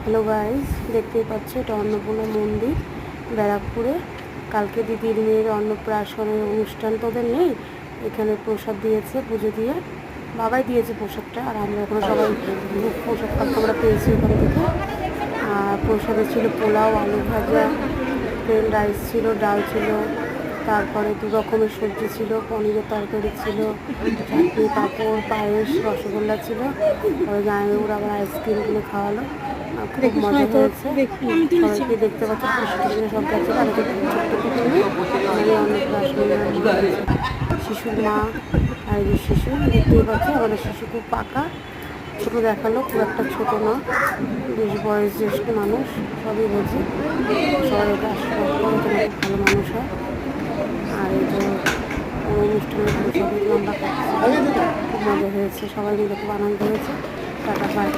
Hello guys, দেখতেই পাচ্ছ এটা অন্নপূর্ণা মন্দির ব্যারাকপুরে। কালকে দিদির মেয়ের অন্নপ্রাশনের অনুষ্ঠান, তোদের নেই? এখানে প্রসাদ দিয়েছে, পুজো দিয়ে বাবাই দিয়েছে প্রসাদটা, আর আমরা এখন সবাই প্রসাদ আমরা পেয়েছি ওখান থেকে। আর প্রসাদে ছিল পোলাও, আলু ভাজা, প্লেন রাইস ছিল, ডাল ছিল, তারপরে 2 রকমের সবজি ছিল, পনিরের তরকারি ছিল, চাটনি, পাঁপড়, পায়েস, রসগোল্লা ছিল। পরে জামাইবাবুর আবার আইসক্রিম কিনে খাওয়ালো। খুব মজা হয়েছে। সবাইকে দেখতে পাচ্ছি খুশি সব যাচ্ছে। আর ছোট্ট পিছনে অনেক শিশুর মা আর এই শিশু দেখতেই পাচ্ছি। আমাদের শিশু খুব পাকা, ছোটো দেখালো, খুব একটা ছোটো না, বেশ বয়স জ্যেষ্ঠ মানুষ, সবই বোঝে। সবাই ওকে আশীর্বাদ করে, তোমার ভালো মানুষ হয়। আর এই যে অনুষ্ঠানের সবগুলো আমরা খাচ্ছি, খুব মজা হয়েছে, সবাই মিলে খুব আনন্দ হয়েছে। Tata bye.